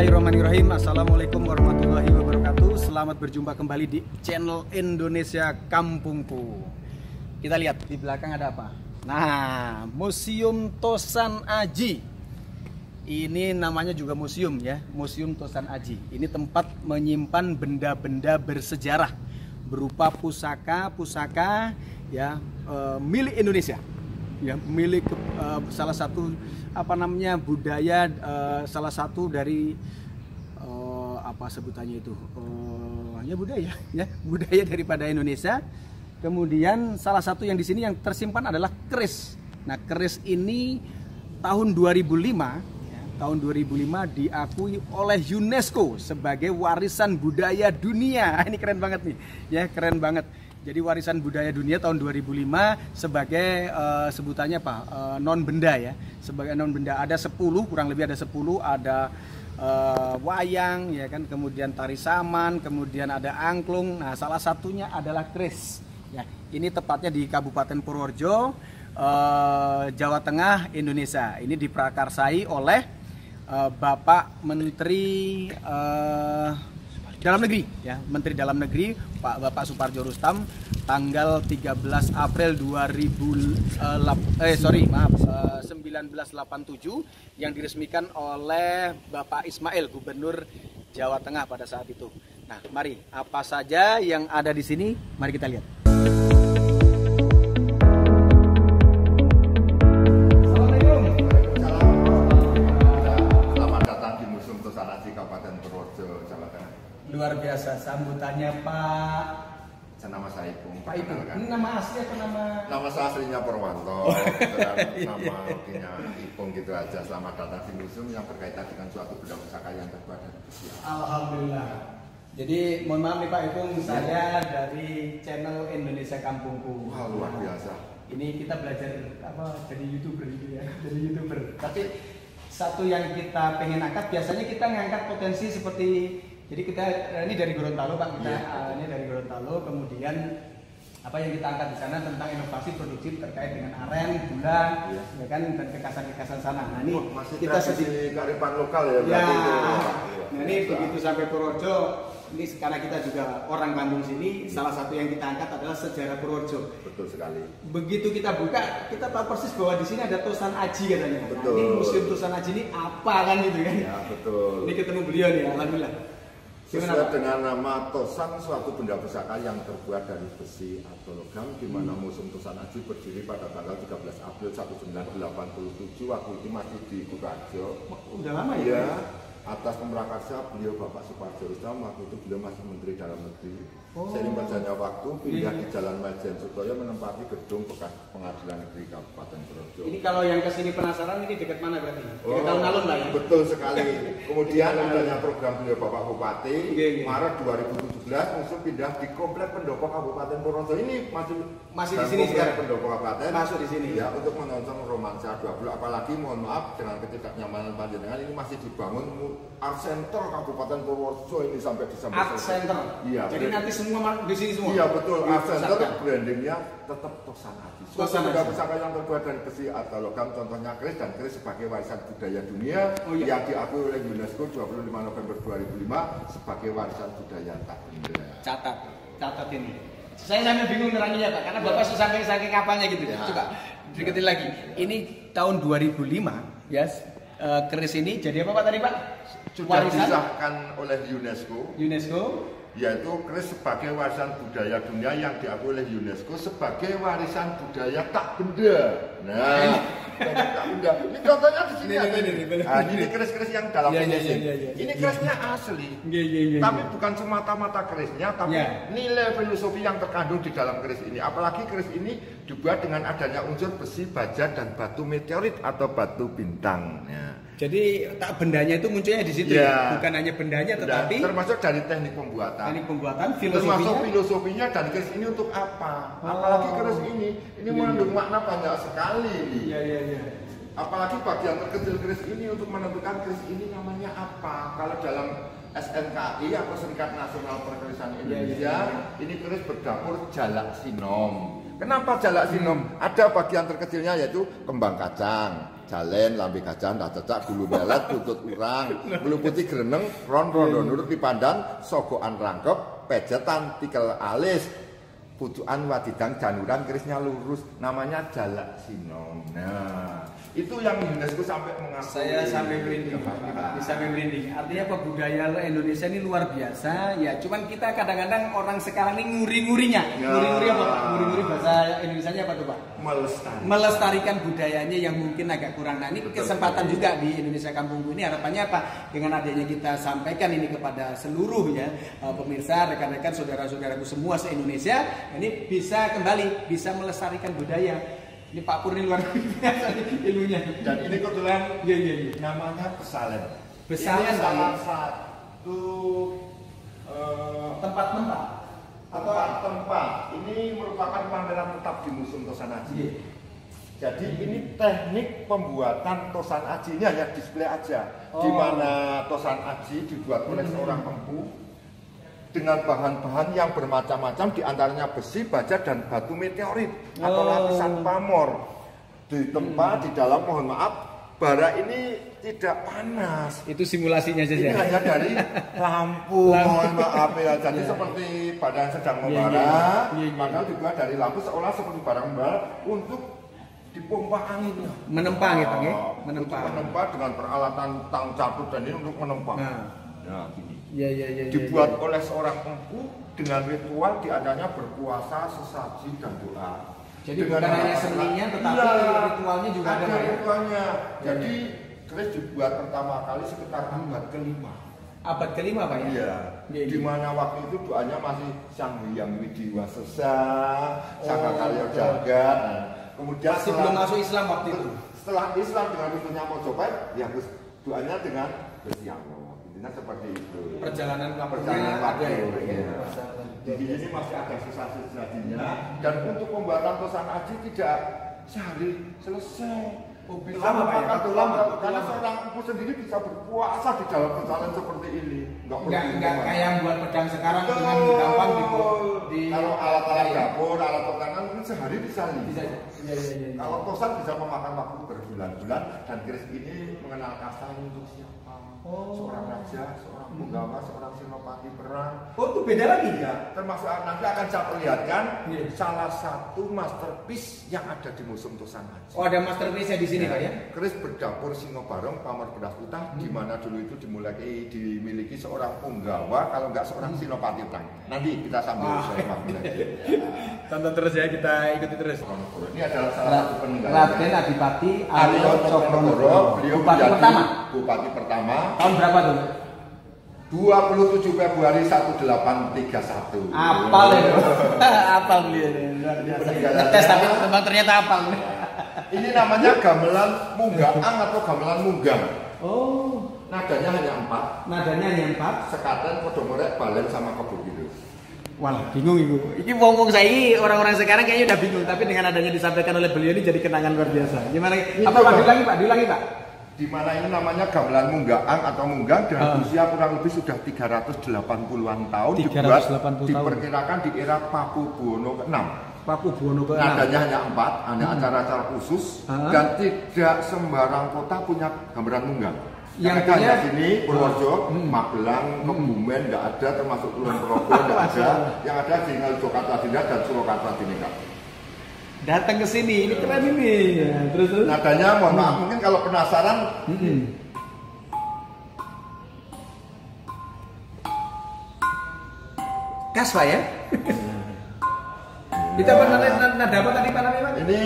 Bismillahirrahmanirrahim. Assalamualaikum warahmatullahi wabarakatuh. Selamat berjumpa kembali di channel Indonesia Kampungku. Kita lihat di belakang ada apa. Nah, Museum Tosan Aji. Ini namanya juga museum ya, Museum Tosan Aji. Ini tempat menyimpan benda-benda bersejarah berupa pusaka-pusaka ya milik Indonesia. Ya, milik salah satu budaya, salah satu dari apa sebutannya itu ya budaya daripada Indonesia. Kemudian salah satu yang di sini yang tersimpan adalah keris. Nah, keris ini tahun 2005 diakui oleh UNESCO sebagai warisan budaya dunia. Ini keren banget nih ya, keren banget. Jadi warisan budaya dunia tahun 2005 sebagai sebutannya apa? Non benda ya. Sebagai non benda ada 10, kurang lebih ada 10, ada wayang ya kan, kemudian tari saman, kemudian ada angklung. Nah, salah satunya adalah keris. Ya, ini tepatnya di Kabupaten Purworejo, Jawa Tengah, Indonesia. Ini diprakarsai oleh Bapak Menteri Dalam Negeri ya, Menteri Dalam Negeri Bapak Suparjo Rustam tanggal 13 April 1987 yang diresmikan oleh Bapak Ismail, Gubernur Jawa Tengah pada saat itu. Nah, mari apa saja yang ada di sini, mari kita lihat. Luar biasa sambutannya, Pak. Nama saya Ipung. Pak Ipung. Ini nama asli atau nama? Nama saya aslinya Purwanto. Nama punya Ipung gitu aja. Selamat datang di museum yang berkaitan dengan suatu benda pusaka yang terbuat dari besi. Alhamdulillah. Jadi mohon maaf nih Pak Ipung, saya dari channel Indonesia Kampungku. Wah, luar biasa. Ini kita belajar jadi YouTuber gitu ya, jadi YouTuber. Tapi satu yang kita pengen angkat, biasanya kita ngangkat potensi seperti, jadi kita ini dari Gorontalo Pak, ini dari Gorontalo. Kemudian apa yang kita angkat di sana tentang inovasi produksi terkait dengan aren, gula, ya kan, dan kekasan-kekasan sana. Nah, ini kita sedikit kearifan lokal ya. Ya. Nah, ini begitu sampai Purworejo, ini karena kita juga orang kampung sini, salah satu yang kita angkat adalah sejarah Purworejo. Betul sekali. Begitu kita buka, kita tahu persis bahwa di sini ada Tosan Aji katanya. Betul. Nah, ini Museum Tosan Aji ini apa kan gitu kan? Ya, betul. Ini ketemu beliau nih, alhamdulillah. Sesuai dengan nama Tosan, suatu benda pusaka yang terbuat dari besi atau logam, di mana Museum Tosan Aji berdiri pada tanggal 13 April 1987, waktu itu masih di Purworejo. Udah lama ya? Ya, atas pemrakarsa beliau Bapak Suparjo Rustam, waktu itu beliau masih Menteri Dalam Negeri. Seiring berjalannya waktu, pindah di Jalan Majen Sutoyo menempati gedung bekas Pengadilan Negeri Kabupaten Purworejo. Ini kalau yang kesini penasaran, ini dekat mana berarti? Dekat alun-alun lah ya? Betul sekali. Kemudian adanya program beliau Bapak Bupati, Maret 2017 musuh pindah di Komplek Pendopo Kabupaten Purworejo. Ini masih di sini sekarang. Pendopo Kabupaten masuk di sini. Ya, untuk menonton romansa 20. Apalagi mohon maaf dengan ketidaknyamanan panjenengan, ini masih dibangun Art Center Kabupaten Purworejo ini sampai Art Center. Iya. Jadi nanti semua di sini semua. Iya betul. Art Center brandingnya tetap Tosan Aji. Suatu benda pusaka yang terbuat dari besi atau logam, contohnya keris, dan keris sebagai warisan budaya dunia yang diakui oleh UNESCO 25 November 2005 sebagai warisan budaya tak benda. Catat ini. Saya sambil bingung neranginya Pak, karena Bapak sampai saking apanya gitu. Ya. Coba deketin lagi. Ini tahun 2005 ya. Keris ini jadi apa Pak tadi Pak? Sudah disahkan oleh UNESCO, yaitu keris sebagai warisan budaya dunia yang diakui oleh UNESCO sebagai warisan budaya tak benda. Nah, tak benda. Ini contohnya di sini. Ini keris-keris yang dalam museum. Ini kerisnya asli. Tapi bukan semata-mata kerisnya, tapi nilai filosofi yang terkandung di dalam keris ini. Apalagi keris ini dibuat dengan adanya unsur besi, baja, dan batu meteorit atau batu bintang. Jadi tak bendanya itu munculnya di situ ya, bukan hanya bendanya tetapi termasuk dari teknik pembuatan. Termasuk filosofinya dan keris ini untuk apa? Apalagi keris ini mengandung makna banyak sekali. Iya. Apalagi bagian terkecil keris ini untuk menentukan keris ini namanya apa. Kalau dalam SNKI atau Serikat Nasional Perkerisan Indonesia, ini keris berdapur Jalak Sinom. Kenapa jalak sinom? Ada bagian terkecilnya yaitu kembang kacang, jalen, lambe kacang, cecak, gulu melet, tutut urang, bulu putih greneng, ron rondo nurut dipandan, sogokan rangkep, pejetan, tikel alis, pucukan wadidang januran kerisnya lurus, namanya jalak sinom. Nah, itu yang UNESCO sampai mengakui. Saya sampai merinding, bisa merinding. Artinya apa, budaya Indonesia ini luar biasa. Ya, cuman kita kadang-kadang orang sekarang ini nguri-ngurinya. Nguri-nguri apa Pak? Nguri-nguri bahasa Indonesianya apa tuh Pak? Melestarikan budayanya yang mungkin agak kurang. Nah, ini kesempatan juga di Indonesia Kampungku ini, harapannya apa? Dengan adanya kita sampaikan ini kepada seluruh ya pemirsa, rekan-rekan, saudara-saudaraku semua se-Indonesia, ini bisa kembali, bisa melestarikan budaya. Ini Pak Pur ini luar biasa ilmunya. Dan ini kebetulan namanya Besalen. Besalen ini salah satu tempat. Ini merupakan pameran tetap di Museum Tosan Aji. Jadi ini teknik pembuatan Tosan Aji, ini hanya display aja. Di mana Tosan Aji dibuat oleh seorang empu dengan bahan-bahan yang bermacam-macam, diantaranya besi, baja, dan batu meteorit atau lapisan pamor. Ditempa di dalam, mohon maaf, bara ini tidak panas. Itu simulasinya saja. Ini hanya dari lampu, mohon maaf ya. Jadi seperti badan sedang membara, maka dibuat dari lampu seolah seperti barang membara untuk dipompa angin. Menempa gitu, ya? Menempa dengan peralatan tang catut dan ini untuk menempa. Nah, gini. Dibuat oleh seorang empu dengan ritual diadanya berpuasa, sesaji, dan doa. Jadi bukan hanya seninya, tetapi ritualnya juga ada. Ritualnya. Jadi keris dibuat pertama kali sekitar abad ke-5. Abad ke-5 Pak ya? Iya. Di mana waktu itu doanya masih Sang Hyang Widiwasesa, Saka Karya Jagat. Kemudian sebelum masuk Islam waktu itu. Setelah Islam dengan runtuhnya Mojopahit, ya doanya dengan Besiano. Nah, seperti itu. Perjalanan waktu. Di sini masih ada sisa-sisanya, dan untuk pembuatan Tosan Aji tidak sehari selesai. Lama Pak ya? Lama. Karena seorang empu sendiri bisa berpuasa di dalam perjalanan seperti ini. Enggak kayak buat pedang sekarang dengan gampang di kalau alat-alat dapur, alat pertanian mungkin sehari bisa. Kalau Tosan bisa memakan waktu berbulan-bulan, dan keris ini mengenal kasta untuk siapa? Seorang raja, seorang punggawa, seorang senopati perang. Oh, itu beda lagi ya? Termasuk nanti akan saya perlihatkan salah satu masterpiece yang ada di Museum Tosan Aji. Oh, ada masterpiece-nya di sini Pak ya? Keris berdapur Singobarong Pamor Bedas Utah, di mana dulu itu dimiliki seorang punggawa, kalau enggak seorang senopati perang. Nanti kita sambil tonton terus ya, kita ikuti terus. Ini adalah salah satu peninggalan Raden Adipati Aryo Cokronegoro, beliau Bupati pertama. Tahun berapa tuh? 27 Februari 1831. Apal itu. Apal beliau. Tes tapi memang ternyata apal. Ini namanya gamelan munggaang atau gamelan munggang. Oh, nadanya hanya 4. Nadanya hanya 4. Sekaten, podomorek, balen sama kebukiru. Walah, bingung ibu. Ini ngomong saya ini orang-orang sekarang kayaknya udah bingung, tapi dengan adanya disampaikan oleh beliau ini jadi kenangan luar biasa. Gimana? Apa Pak? Diulangi Pak. Di mana ini namanya gamelan munggaang atau munggang dengan usia kurang lebih sudah 380-an tahun, dibuat diperkirakan di era Paku Buwono ke-6. Paku Buwono ke-6. Nadanya hanya 4, hanya acara-acara khusus dan tidak sembarang kota punya gambaran munggang. Yang punya sini Purworejo, Magelang, Kebumen nggak ada, termasuk Kulon Progo nggak ada. Yang ada di Yogyakarta dan Surakarta Timika. Datang ke sini, ini keren ini. Ya, terus. Nadanya, mohon maaf, mungkin kalau penasaran. Kas Pak ya? Kita nada apa tadi Pak namanya Pak? Ini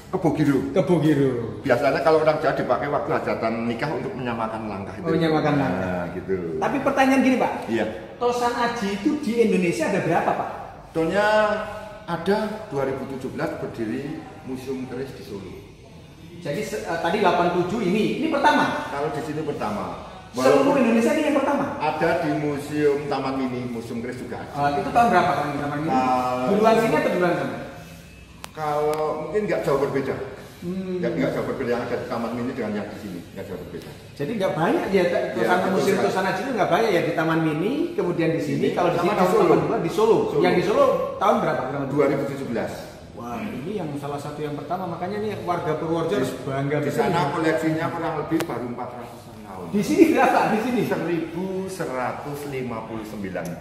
kebugiru. Biasanya kalau orang Jawa dipakai waktu hajatan nikah untuk menyamakan langkah itu. Menyamakan langkah. Nah, gitu. Tapi pertanyaan gini Pak. Iya. Tosan Aji itu di Indonesia ada berapa Pak? Tonya ada 2017 berdiri Museum Keris di Solo. Jadi tadi 87 ini pertama. Kalau di sini pertama. Seluruh Indonesia ini yang pertama. Ada di Museum Taman Mini, Museum Keris juga ada. Itu tahun berapa kan Taman Mini? Duluan sini atau duluan sana? Kalau mungkin nggak jauh berbeda. Nggak jauh berbeda yang ada di Taman Mini dengan yang di sini, nggak jauh berbeda. Jadi nggak banyak ya, Museum Tosan Aji itu nggak banyak ya di Taman Mini, kemudian di sini. Kalau di sini tahun 82 di Solo. Yang di Solo tahun berapa? 2017. yang salah satu yang pertama, makanya nih warga Purworejo harus bangga. Di sana koleksinya kurang lebih baru 400 tahun. Di sini berapa? Di sini 1159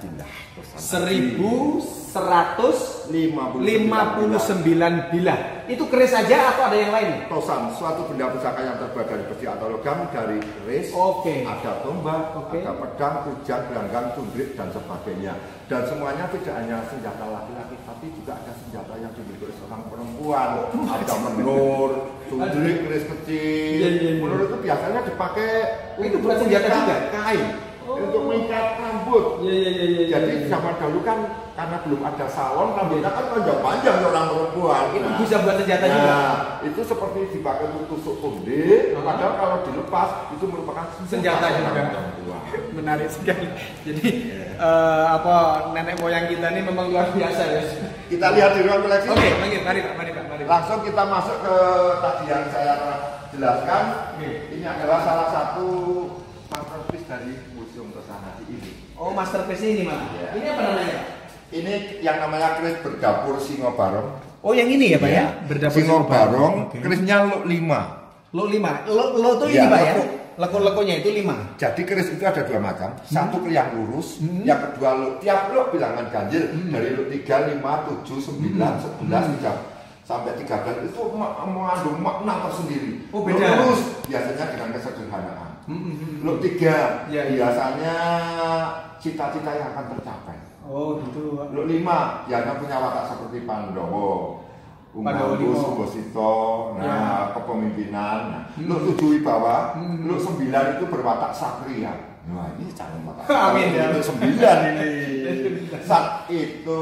bilah. 1159 bilah. Itu keris saja atau ada yang lain? Tosan, suatu benda pusaka yang terbuat dari besi atau logam, dari keris, ada tombak, ada pedang, kujang, gelanggang, cundrik dan sebagainya. Dan semuanya tidak hanya senjata laki-laki, tapi juga ada senjata yang dimiliki oleh seorang perempuan. Ada menur, cundrik, keris kecil. Menur itu biasanya dipakai itu bukan senjata juga, kain. Untuk mengikat rambut. Jadi zaman dahulu kan karena belum ada salon, rambutnya kan panjang orang perempuan. Itu bisa buat senjata juga. Itu seperti dipakai untuk tusuk konde. Padahal kalau dilepas itu merupakan senjata juga. Menarik sekali. Jadi nenek moyang kita ini memang luar biasa ya. Kita lihat di ruang koleksi. Oke, mari Pak. Langsung kita masuk ke tadi yang saya jelaskan. Ini adalah salah satu masterpiece dari Museum Tosana ini. Oh, masterpiece ini mana? Ya. Ini apa namanya? Ini yang namanya keris berdapur Singo Barong. Oh, yang ini ya, Pak ya? Berdapur Singo Barong. Kerisnya Luk 5. Luk 5. Lo tuh ini, Pak ya? Leko-lekonya itu 5. Jadi keris itu ada dua macam. Satu yang lurus, yang kedua luk. Tiap luk bilangan ganjil dari luk 3, 5, 7, 9, 11, 3 sampai 13 itu mengandung makna tersendiri. Oh, beda. Lurus biasanya dengan kesederhanaan. Luk 3 biasanya cita-cita yang akan tercapai. Oh, gitu. Luk 5 biasanya punya watak seperti Pandowo. Umangku, Sumbosito, kepemimpinan. Luk 7 wibawa, luk 9 itu berwatak satria. Nah, ini calon watak. Amin ya. Luk 9 ini. Sat itu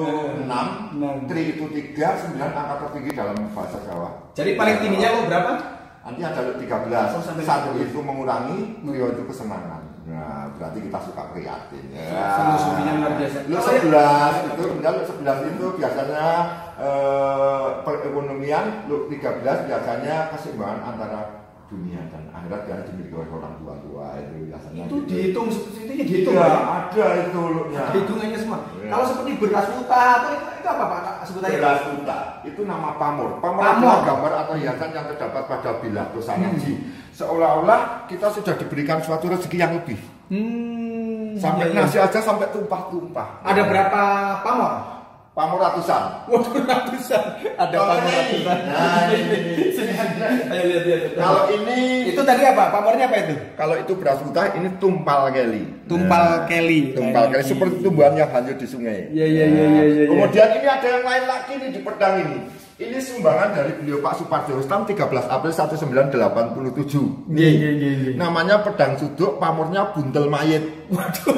6, Tri itu 3, 9 angka tertinggi dalam bahasa Jawa. Jadi paling tingginya lo berapa? Nanti ada luk 13. Satu itu mengurangi, trio itu kesenangan. Nah, berarti kita suka prihatin. Filosofinya luar biasa. Luk 11 itu, kemudian luk 11 itu biasanya perekonomian, luk 13 biasanya keseimbangan antara dunia dan akhirat yang dimiliki oleh orang tua itu biasanya. Itu dihitung seperti itu dihitung. Ya, ada itu luknya. Hitungannya semua. Ya. Kalau seperti beras utah itu apa Pak sebutannya? Beras utah itu nama pamor. Pamor adalah gambar atau hiasan yang terdapat pada bilah Tosana. Seolah-olah kita sudah diberikan suatu rezeki yang lebih. Sampai nasi aja sampai tumpah-tumpah. Ada berapa pamor? Pamor ratusan. Waduh, ratusan. Ada pamor ratusan. Nah, ini. Ayo lihat. Kalau ini itu tadi apa? Pamornya apa itu? Kalau itu beras utah, ini tumpal keli. Tumpal keli. Tumpal keli seperti tumbuhan yang hanyut di sungai. Iya. Kemudian ini ada yang lain lagi nih di pedang ini. Ini sumbangan dari beliau Pak Supardi Rustam 13 April 1987. Iya. Namanya pedang suduk, pamornya buntel mayit. Waduh.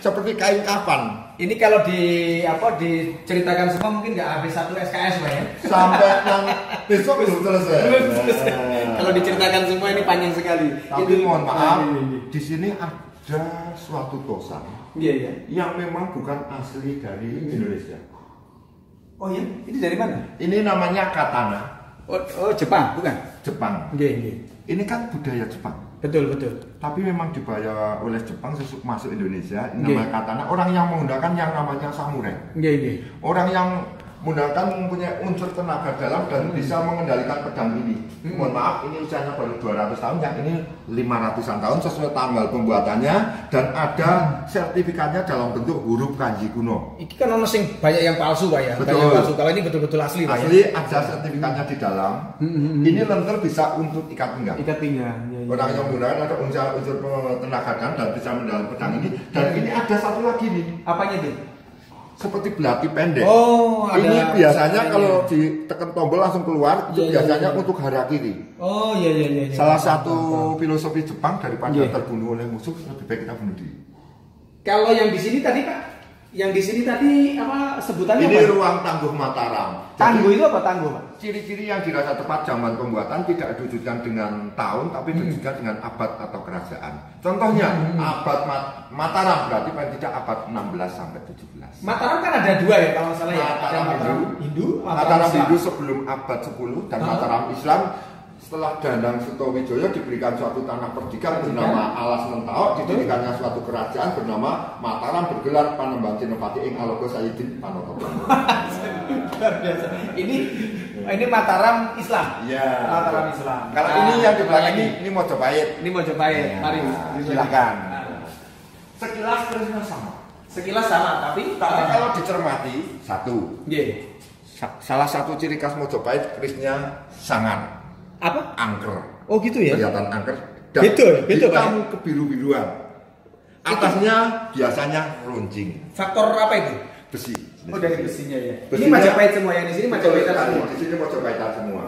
Seperti kain kafan. Ini kalau diceritakan semua mungkin nggak habis 1 SKS Pak ya. Sampai yang besok belum selesai. Kalau diceritakan semua ini panjang sekali. Tapi mohon maaf, di sini ada suatu tosan. Iya. Yang memang bukan asli dari Indonesia. Oh ya, ini dari mana? Ini namanya katana. Oh Jepang, bukan? Jepang. Iya. Ini kan budaya Jepang. Betul. Tapi memang dibawa oleh Jepang masuk Indonesia. Ini namanya katana. Orang yang menggunakan yang namanya samurai. Iya. Orang yang menggunakan mempunyai unsur tenaga dalam dan bisa mengendalikan pedang ini. Mohon maaf, ini usianya baru 200 tahun, yang ini 500-an tahun sesuai tanggal pembuatannya dan ada sertifikatnya dalam bentuk huruf kanji kuno. Ini kan ono sing banyak yang palsu Pak ya. Betul. Banyak palsu. Kalau ini betul-betul asli Pak. Asli, ada sertifikatnya di dalam. Ini lentir bisa untuk ikat pinggang. Ikat pinggang. Ya. Orang yang menggunakan ada unsur tenaga dalam dan bisa mendalam pedang ini. Dan ini ada satu lagi nih. Apanya itu? Seperti belati pendek. Oh, ada. Ini biasanya kalau ditekan tombol langsung keluar, itu biasanya untuk harakiri. Oh, iya. Salah satu filosofi Jepang daripada terbunuh oleh musuh, lebih baik kita bunuh diri. Kalau yang di sini tadi Pak, apa sebutannya? Ini apa? ruang tangguh Mataram. Tangguh itu apa tangguh Pak? Ciri-ciri yang dirasa tepat zaman pembuatan tidak diwujudkan dengan tahun, tapi diwujudkan dengan abad atau kerajaan. Contohnya abad Mataram berarti paling tidak abad 16 sampai 17. Mataram kan ada 2 ya kalau nggak salah ya. Mataram Hindu, Mataram Hindu sebelum abad 10 dan Mataram Islam setelah Danang Sutowijoyo diberikan suatu tanah perdikan bernama Alas Mentawak, didirikannya suatu kerajaan bernama Mataram bergelar Panembahan Senopati ing Alogo Sayyidin Panoto. Luar biasa. Ini Mataram Islam. Iya. Mataram Islam. Kalau ini yang di belakang ini Mojopahit. Ini Mojopahit. Ya, Mari silakan. Sekilas kerisnya sama. Sekilas sama, tapi kalau dicermati satu. Yeah. Salah satu ciri khas Mojopahit kerisnya sangar. Apa? Angker. Oh gitu ya. Kelihatan angker. Betul, hitam kebiru-biruan. Atasnya biasanya runcing. Faktor apa itu? Besi. Oh dari besinya ya. Besinya, ini Majapahit semua yang di sini Majapahit semua. Di sini Majapahit semua.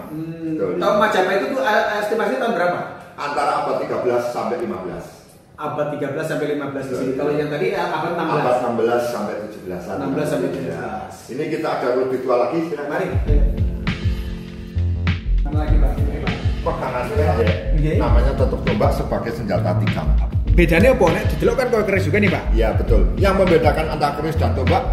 Tahun Majapahit itu estimasinya tahun berapa? Antara abad 13 sampai 15. Abad 13 sampai 15 di sini. Kalau yang tadi abad 16. Abad 16 sampai 17. 16 sampai 17. Ini kita ada lebih tua lagi. Silakan. Mari. Mana lagi Pak? Pegangan pendek. Namanya tutup tombak sebagai senjata tikam. Bedanya apa? Nek didelok kan kalau keris juga nih Pak? Iya betul. Yang membedakan antara keris dan tombak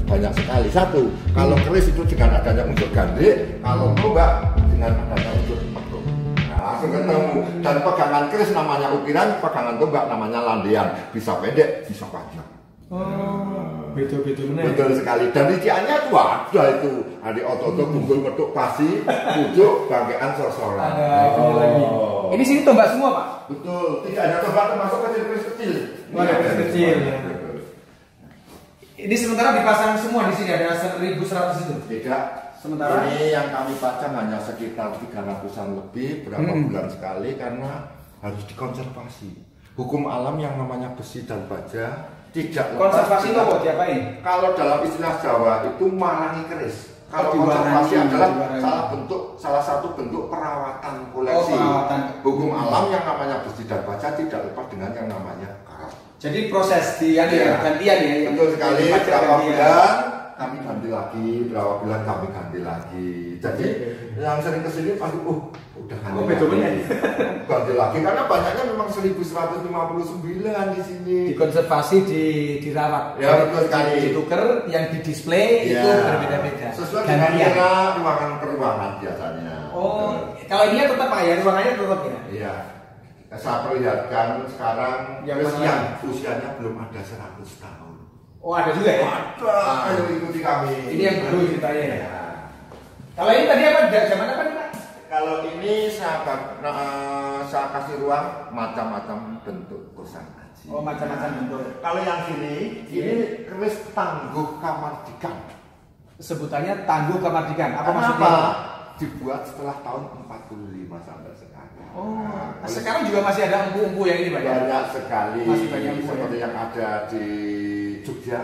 banyak sekali. Satu, kalau keris itu dengan adanya unsur gandrik, kalau tombak dengan adanya unsur petung. Nah, langsung ketemu. Dan pegangan keris namanya ukiran, pegangan tombak namanya landian. Bisa pendek, bisa panjang. Oh, beda-beda. Betul sekali. Dan rinciannya tuh ada itu. Ada otot bunggul metuk pasi, pucuk, bangkean sorsoran. Lagi. Ini sini tombak semua Pak? Betul. Tidak ada tombak termasuk keris kecil. Keris kecil. Ya. Ini sementara dipasang semua di sini ada 1.100 itu. Tidak. Sementara ini yang kami pasang hanya sekitar 300-an lebih berapa bulan sekali karena harus dikonservasi. Hukum alam yang namanya besi dan baja tidak konservasi itu mau diapain? Kalau dalam istilah Jawa itu malangi keris. Kalau konservasi adalah salah satu bentuk perawatan koleksi. Hukum alam yang namanya besi dan baja tidak lepas dengan yang namanya karat. Jadi proses gantian ya. Betul sekali. Berapa bulan kami ganti lagi, berapa bulan kami ganti lagi. Jadi yang sering kesini pasti udah ganti lagi karena banyaknya memang 1159 di sini. Dikonservasi, dirawat. Ya betul sekali. Ditukar, yang di display itu berbeda-beda. Sesuai dengan kira ruangan per ruangan biasanya. Oh, kalau ini tetap Pak ya, ruangannya tetap ya. Iya. Saya perlihatkan sekarang yang usianya belum ada 100 tahun. Oh ada juga ya? Ada. Ayo ikuti kami. Ini yang baru ceritanya ya. Kalau ini tadi apa? Zaman apa nih Pak? Kalau ini saya kasih ruang macam-macam bentuk kosan aji. Oh macam-macam bentuk. Kalau yang sini, ini keris tangguh kamardikan. Sebutannya tangguh kamardikan. Apa maksudnya? Dibuat setelah tahun 45 sampai sekarang. Oh, sekarang juga masih ada empu-empu yang ini Pak? Banyak sekali. Masih banyak empu seperti yang ada di Jogja.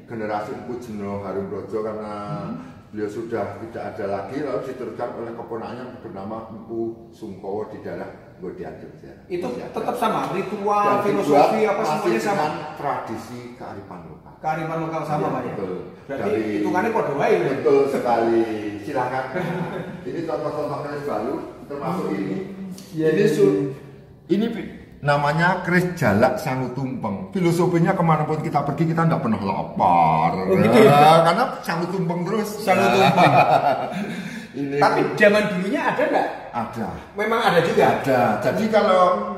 Generasi Empu Jeno Harum Brojo karena beliau sudah tidak ada lagi lalu diteruskan oleh keponakannya yang bernama Empu Sungkowo di daerah Ngodian Jogja. Itu tetap sama ritual, filosofi apa semuanya sama. Tradisi kearifan lokal. Kearifan lokal sama Pak ya. Betul. Berarti hitungannya podo wae. Betul sekali. Silakan. Ini contoh-contoh keris baru termasuk ini. Ini namanya keris jalak sangu tumpeng. Filosofinya kemanapun kita pergi kita tidak pernah lapar. Oh, gitu ya? Karena sangu tumpeng terus. Sangu tumpeng. Tapi zaman dulunya ada nggak? Ada. Memang ada juga. Ada. Jadi kalau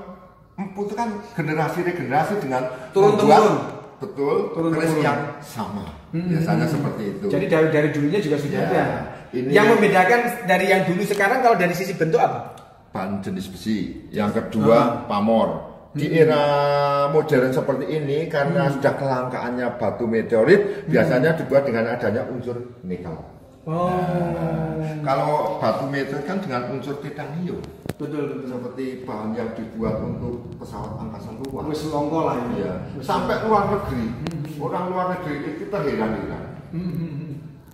empu itu kan generasi regenerasi dengan turun-temurun. Betul. Keris yang sama. Biasanya seperti itu. Jadi dari dulunya juga sudah ada. Yang membedakan dari yang dulu sekarang kalau dari sisi bentuk apa? Bahan jenis besi. Yang kedua pamor. Di era modern seperti ini karena sudah kelangkaannya batu meteorit biasanya dibuat dengan adanya unsur nikel. Kalau batu meteorit kan dengan unsur titanium. Betul. Seperti bahan yang dibuat untuk pesawat angkasa luar. Wis longko lah ya. Sampai luar negeri. Orang luar negeri itu terheran-heran.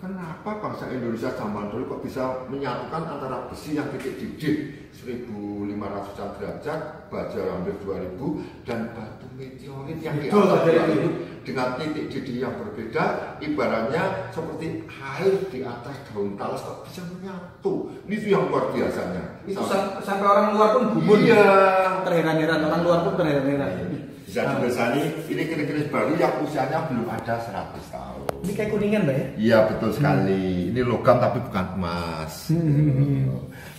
Kenapa bangsa Indonesia zaman dulu kok bisa menyatukan antara besi yang titik didih 1500-an derajat, baja hampir 2000 dan batu meteorit yang di atas 2000 dengan titik didih yang berbeda, ibaratnya seperti air di atas daun talas kok bisa menyatu. Itu yang luar biasanya. Itu sampai orang luar pun gumun. Iya. Terheran-heran, orang luar pun terheran-heran. Bisa dibesani, ini keris-keris baru yang usianya belum ada 100 tahun. Ini kayak kuningan Mbak ya? Iya betul sekali. Ini logam tapi bukan emas.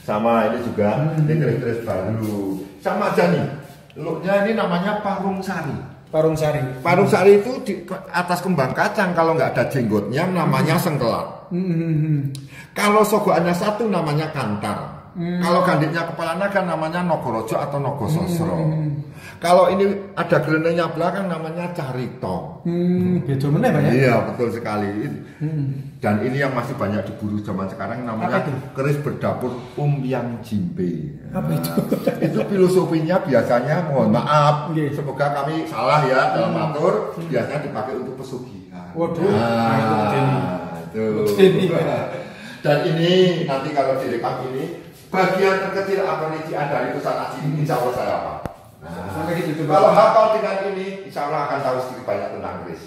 Sama ini juga, ini keris-keris baru. Sama aja nih, looknya ini namanya parung sari. Parung sari. Parung sari itu di atas kembang kacang, kalau nggak ada jenggotnya namanya sengkelat. Kalau sogoannya satu namanya kantar. Kalau gandiknya kepala naga namanya nogorojo atau nogososro. Kalau ini ada gerenenya belakang namanya carito. Beda meneh Pak ya? Iya, betul sekali. Dan ini yang masih banyak diburu zaman sekarang namanya keris berdapur Yang Jimbe. Apa itu? Itu filosofinya biasanya, mohon maaf, semoga kami salah ya dalam atur, biasanya dipakai untuk pesugihan. Waduh. Itu. Dan ini nanti kalau direkam ini bagian terkecil amunisian dari pusat aji ini insya Allah saya apa? Nah, kalau hafal dengan ini insya Allah akan tahu sedikit banyak tentang keris.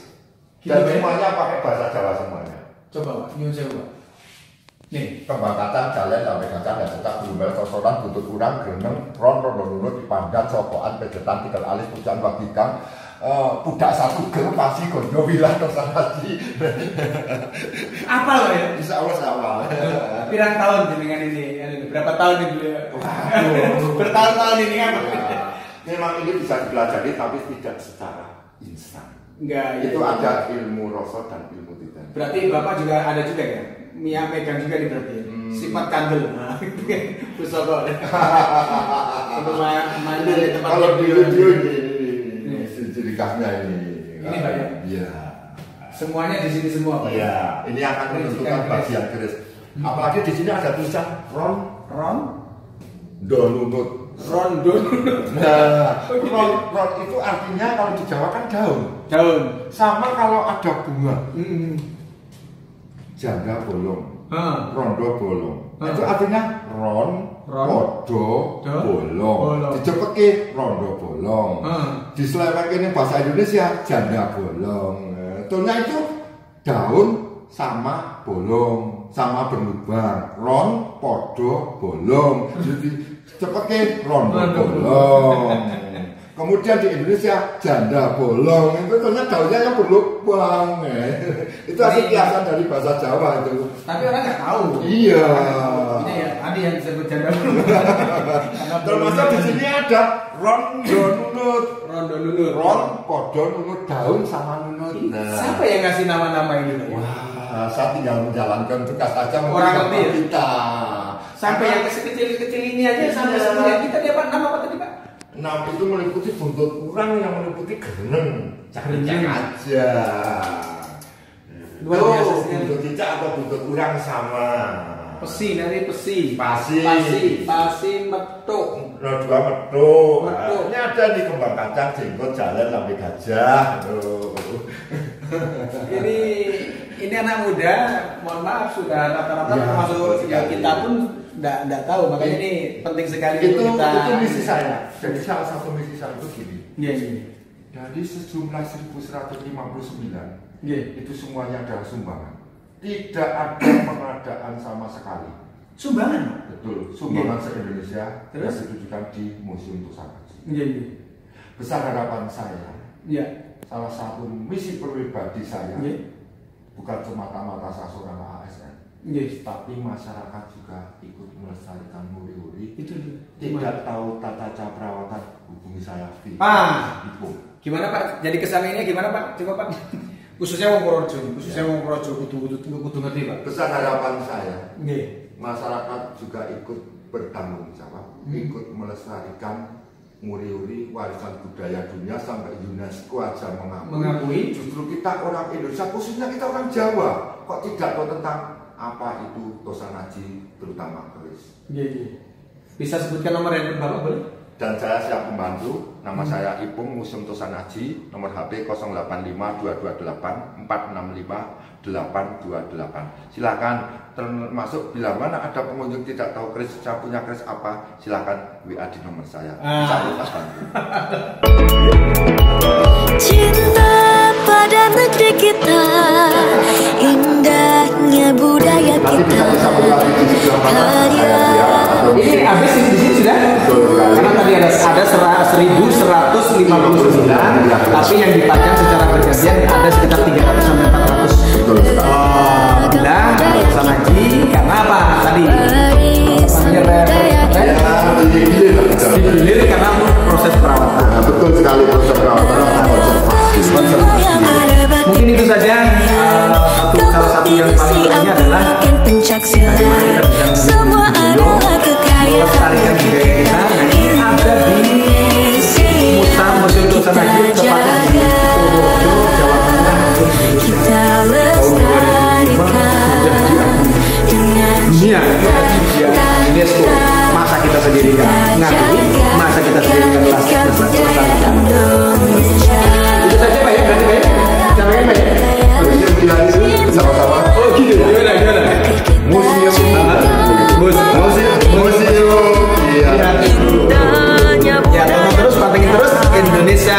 Dan semuanya pakai bahasa Jawa semuanya. Coba Pak, nyun sewu. Nih, kembang kacang, jalan, lambe kacang, dan cetak blumbel, sosoran, butut kurang, geneng, ron, rondo, dipandan, sokoan, pedetan, tikel alis, pujaan, wagigang, pudak satu gel, pasti gondo, wilah, tosan haji. Apa loh ya? Insya Allah sama. Pirang tahun dengan ini? Berapa tahun ini beliau? Bertahun-tahun ini kan? Memang ini bisa dipelajari, tapi tidak secara instan. Enggak, itu ada ilmu rasa dan ilmu tidak. Berarti Bapak juga ada juga ya? Mia pegang juga nih berarti. Sifat kandel. Nah, pusaka. Untuk main di tempat kalau video ini ciri khasnya ini. Ini Pak ya? Iya. Semuanya di sini semua Pak. Iya, ini akan menentukan bagian keris. Apalagi di sini ada tulisan donunut. Rondo. Nah, ron itu artinya kalau di Jawa kan daun. Sama kalau ada bunga. Janda bolong. Rondo bolong. Itu artinya podo bolong. Dicepetke rondo bolong. Diselewengke ning bahasa Indonesia janda bolong. Tuna itu daun sama bolong, sama berlubang. Ron podo bolong. Jadi cepetke rondo bolong. Kemudian di Indonesia janda bolong. Itu ternyata daunnya yang berlubang. Itu hasil kiasan dari bahasa Jawa itu. Tapi orang nggak tahu. Iya. Ini ya tadi yang disebut janda bolong. Termasuk di sini ada rondo nunut. Ron podo nunut, daun sama nunut. Siapa yang ngasih nama-nama ini? Wah, saya tinggal menjalankan tugas saja. Orang kita. Sampai yang kecil-kecil ini aja sampai sekarang kita dapat nama apa tadi Pak? Nama itu meliputi buntut kurang yang meliputi geneng. Cak aja. Luar biasa sih. Buntut cicak atau buntut kurang sama. Pesi nanti pesi. Pasi metuk. Dua metuk. Ini ada di kembang kacang, jenggot, jalan, lambe gajah. Ini anak muda, mohon maaf sudah rata-rata termasuk ya kita pun tidak tahu, makanya ini penting sekali itu kita. Itu misi saya. Jadi salah satu misi saya itu gini. Iya. Dari sejumlah 1159, itu semuanya adalah sumbangan. Tidak ada pengadaan sama sekali. Sumbangan? Betul. Sumbangan se-Indonesia yang ditujukan di Museum Tosana. Iya. Besar harapan saya. Iya. Salah satu misi pribadi saya. Bukan semata-mata saya seorang ASN, tapi masyarakat juga ikut melestarikan muri-muri. Tidak tahu tata cara perawatan, hubungi saya. Gimana Pak? Jadi kesannya gimana Pak? Coba Pak. Khususnya Wong Purworejo, kudu ngerti Pak. Besar harapan saya, masyarakat juga ikut bertanggung jawab, ikut melestarikan muri-uri warisan budaya dunia sampai UNESCO aja mengakui. Justru kita orang Indonesia, khususnya kita orang Jawa, kok tidak tahu tentang apa itu Tosanaji, terutama keris. Bisa sebutkan nomor handphone Bapak boleh? Dan saya siap membantu. Nama saya Ipung, Museum Tosanaji, nomor HP 085228 Silakan. Termasuk bila mana ada pengunjung tidak tahu keris, saya punya keris apa, silakan WA di nomor saya. Saya bantu. Cinta pada negeri kita, indahnya budaya kita. Ini habis di sini sudah? Karena tadi ada 1159, tapi yang dipajang secara bergantian ada sekitar 300 sampai 400. Tosanaji karena apa tadi? Dibilir karena proses perawatan. Betul sekali, proses perawatan. UNESCO. Masa kita sendiri nggak ngakui? Masa kita sendiri nggak melestarikan? Itu saja Pak ya, berarti Pak ya? Sampai Pak ya? Harusnya pilihan itu sama-sama. Oh gitu, gimana? Museum. Iya. Ya, tonton terus, pantengin terus Indonesia